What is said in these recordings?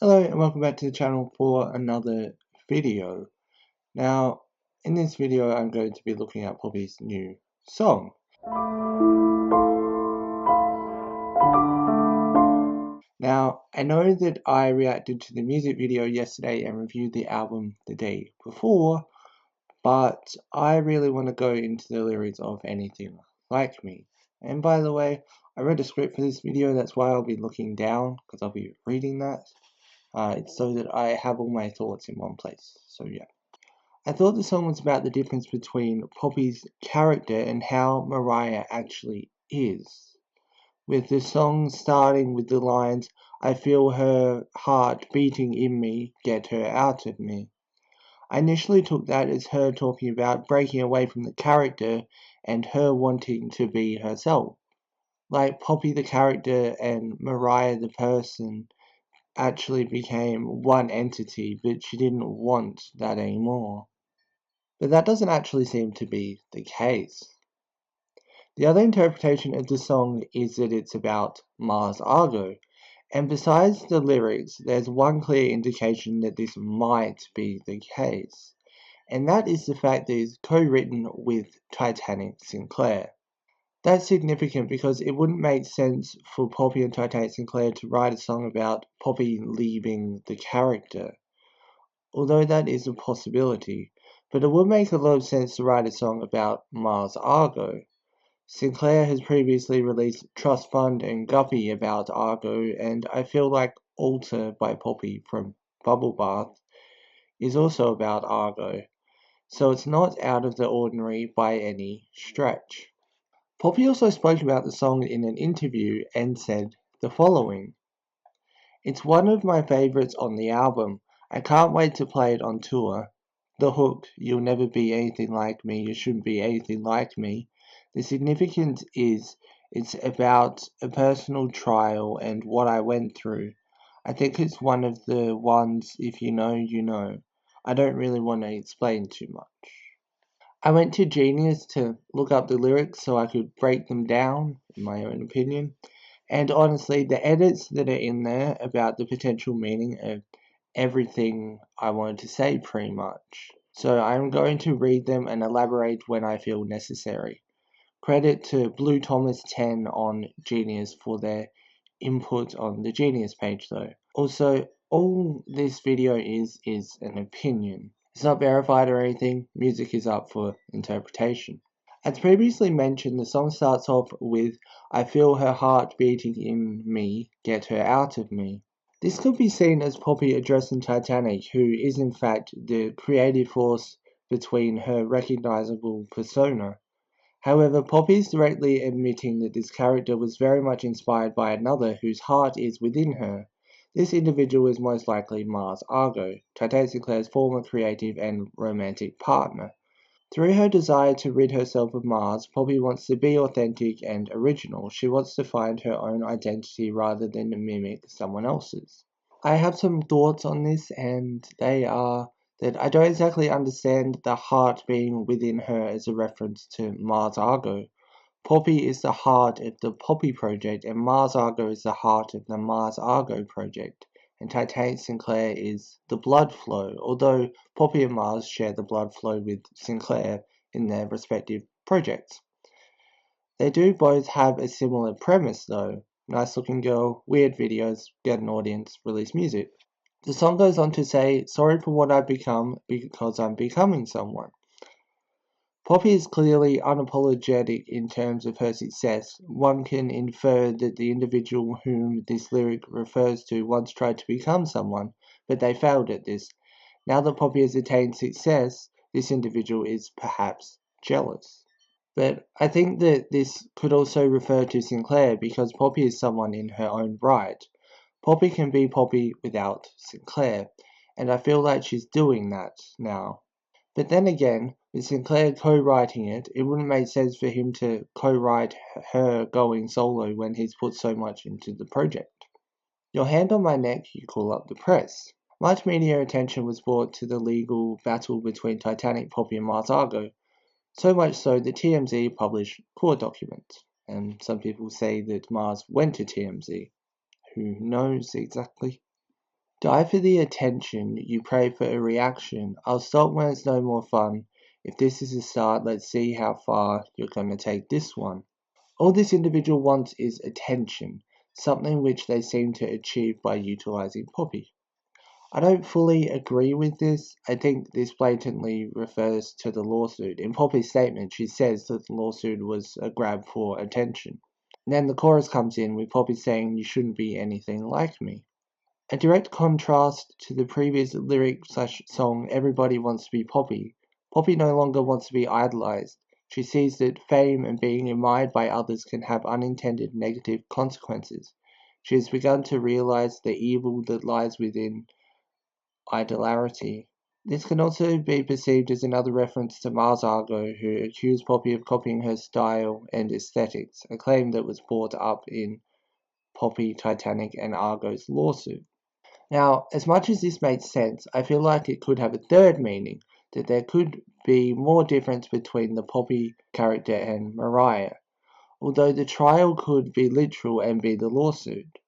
Hello and welcome back to the channel for another video. Now, in this video I'm going to be looking at Poppy's new song. Now, I know that I reacted to the music video yesterday and reviewed the album the day before, but I really want to go into the lyrics of Anything Like Me. And by the way, I read a script for this video, that's why I'll be looking down, because I'll be reading that. It's so that I have all my thoughts in one place, so yeah. I thought the song was about the difference between Poppy's character and how Mariah actually is. With the song starting with the lines, "I feel her heart beating in me, get her out of me." I initially took that as her talking about breaking away from the character and her wanting to be herself. Like Poppy the character and Mariah the person actually became one entity, but she didn't want that anymore. But that doesn't actually seem to be the case. The other interpretation of the song is that it's about Mars Argo, and besides the lyrics, there's one clear indication that this might be the case, and that is the fact that it's co-written with Titanic Sinclair. That's significant because it wouldn't make sense for Poppy and Titanic Sinclair to write a song about Poppy leaving the character, although that is a possibility, but it would make a lot of sense to write a song about Mars Argo. Sinclair has previously released Trust Fund and Guppy about Argo, and I feel like Alter by Poppy from Bubble Bath is also about Argo, so it's not out of the ordinary by any stretch. Poppy also spoke about the song in an interview and said the following: "It's one of my favorites on the album. I can't wait to play it on tour. The hook, 'You'll never be anything like me, you shouldn't be anything like me.' The significance is it's about a personal trial and what I went through. I think it's one of the ones, if you know, you know. I don't really want to explain too much." I went to Genius to look up the lyrics so I could break them down, in my own opinion. And honestly, the edits that are in there about the potential meaning of everything I wanted to say pretty much. So I'm going to read them and elaborate when I feel necessary. Credit to Blue Thomas 10 on Genius for their input on the Genius page though. Also, all this video is an opinion. It's not verified or anything, music is up for interpretation. As previously mentioned, the song starts off with "I feel her heart beating in me, get her out of me." This could be seen as Poppy addressing Titanic, who is in fact the creative force between her recognizable persona. However, Poppy is directly admitting that this character was very much inspired by another whose heart is within her. This individual is most likely Mars Argo, Titanic Sinclair's former creative and romantic partner. Through her desire to rid herself of Mars, Poppy wants to be authentic and original. She wants to find her own identity rather than mimic someone else's. I have some thoughts on this, and they are that I don't exactly understand the heart being within her as a reference to Mars Argo. Poppy is the heart of the Poppy project, and Mars Argo is the heart of the Mars Argo project. And Titanic Sinclair is the blood flow, although Poppy and Mars share the blood flow with Sinclair in their respective projects. They do both have a similar premise though. Nice looking girl, weird videos, get an audience, release music. The song goes on to say, "Sorry for what I've become because I'm becoming someone." Poppy is clearly unapologetic in terms of her success. One can infer that the individual whom this lyric refers to once tried to become someone, but they failed at this. Now that Poppy has attained success, this individual is perhaps jealous. But I think that this could also refer to Sinclair because Poppy is someone in her own right. Poppy can be Poppy without Sinclair, and I feel like she's doing that now. But then again, with Sinclair co-writing it, it wouldn't make sense for him to co-write her going solo when he's put so much into the project. Your hand on my neck, you call up the press. Much media attention was brought to the legal battle between Titanic, Poppy and Mars Argo, so much so that TMZ published court documents. And some people say that Mars went to TMZ. Who knows exactly? Die for the attention, you pray for a reaction. I'll stop when it's no more fun. If this is a start, let's see how far you're gonna take this one. All this individual wants is attention, something which they seem to achieve by utilizing Poppy. I don't fully agree with this. I think this blatantly refers to the lawsuit. In Poppy's statement, she says that the lawsuit was a grab for attention. Then the chorus comes in with Poppy saying, "You shouldn't be anything like me." A direct contrast to the previous lyric/song, "Everybody Wants to Be Poppy." Poppy no longer wants to be idolized. She sees that fame and being admired by others can have unintended negative consequences. She has begun to realize the evil that lies within idolatry. This can also be perceived as another reference to Mars Argo, who accused Poppy of copying her style and aesthetics, a claim that was brought up in Poppy, Titanic, and Argo's lawsuit. Now, as much as this makes sense, I feel like it could have a third meaning, that there could be more difference between the Poppy character and Mariah. Although the trial could be literal and be the lawsuit,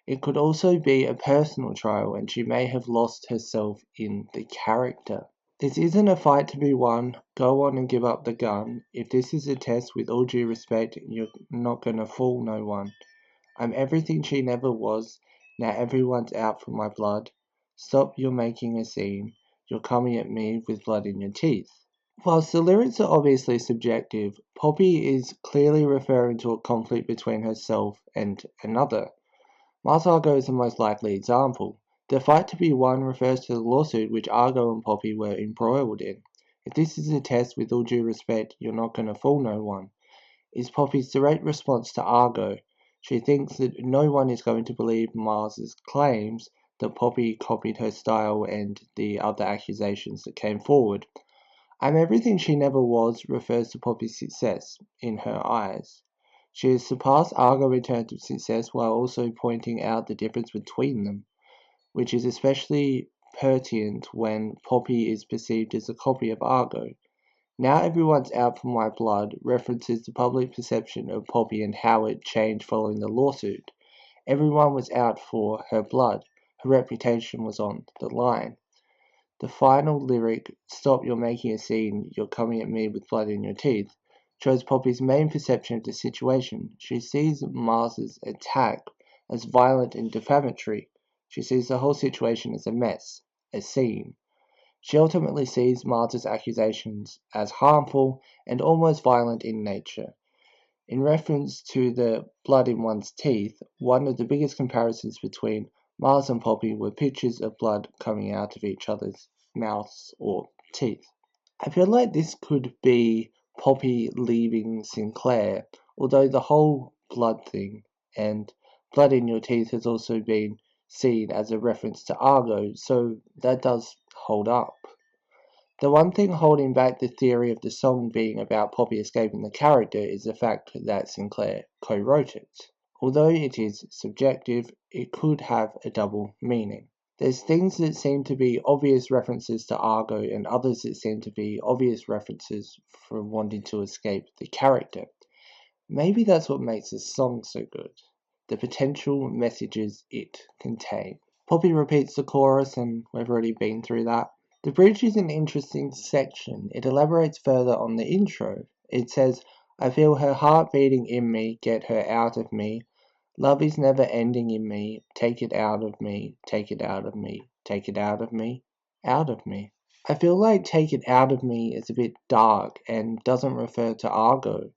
it could also be a personal trial and she may have lost herself in the character. This isn't a fight to be won. Go on and give up the gun. If this is a test, with all due respect, you're not gonna fool no one. I'm everything she never was. Now everyone's out for my blood. Stop, you're making a scene. You're coming at me with blood in your teeth. Whilst the lyrics are obviously subjective, Poppy is clearly referring to a conflict between herself and another. Mars Argo is the most likely example. The fight to be won refers to the lawsuit which Argo and Poppy were embroiled in. If this is a test, with all due respect, you're not gonna fool no one, is Poppy's direct response to Argo. She thinks that no one is going to believe Mars's claims that Poppy copied her style and the other accusations that came forward. "I'm everything she never was" refers to Poppy's success, in her eyes. She has surpassed Argo in terms of success while also pointing out the difference between them, which is especially pertinent when Poppy is perceived as a copy of Argo. "Now everyone's out for my blood" references the public perception of Poppy and how it changed following the lawsuit. Everyone was out for her blood. Her reputation was on the line. The final lyric, "Stop, you're making a scene, you're coming at me with blood in your teeth," shows Poppy's main perception of the situation. She sees Mars's attack as violent and defamatory. She sees the whole situation as a mess, a scene. She ultimately sees Mars's accusations as harmful and almost violent in nature. In reference to the blood in one's teeth, one of the biggest comparisons between Mars and Poppy were pictures of blood coming out of each other's mouths or teeth. I feel like this could be Poppy leaving Sinclair, although the whole blood thing and blood in your teeth has also been seen as a reference to Argo, so that does hold up. The one thing holding back the theory of the song being about Poppy escaping the character is the fact that Sinclair co-wrote it. Although it is subjective, it could have a double meaning. There's things that seem to be obvious references to Argo and others that seem to be obvious references for wanting to escape the character. Maybe that's what makes the song so good. The potential messages it contains. Poppy repeats the chorus and we've already been through that. The bridge is an interesting section. It elaborates further on the intro. It says, "I feel her heart beating in me, get her out of me. Love is never ending in me, take it out of me, take it out of me, take it out of me, out of me." I feel like "take it out of me" is a bit dark and doesn't refer to Argo,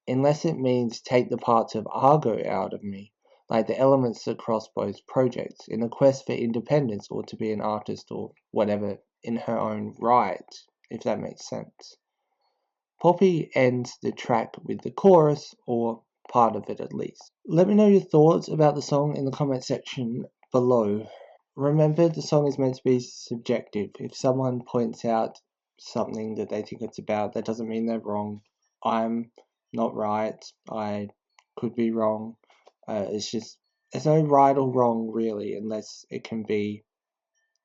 unless it means take the parts of Argo out of me, like the elements that cross both projects, in a quest for independence or to be an artist or whatever in her own right, if that makes sense. Poppy ends the track with the chorus, or part of it at least. Let me know your thoughts about the song in the comment section below. Remember, the song is meant to be subjective. If someone points out something that they think it's about, that doesn't mean they're wrong. I'm not right. I could be wrong. It's just, there's no right or wrong really, unless it can be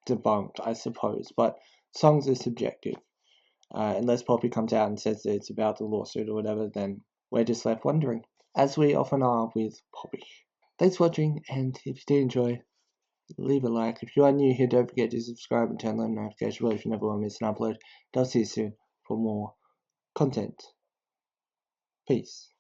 debunked, I suppose. But songs are subjective. Unless Poppy comes out and says that it's about the lawsuit or whatever, then we're just left wondering, as we often are with Poppy. Thanks for watching, and if you did enjoy, leave a like. If you are new here, don't forget to subscribe and turn on notification bells if you never want to miss an upload. I'll see you soon for more content. Peace.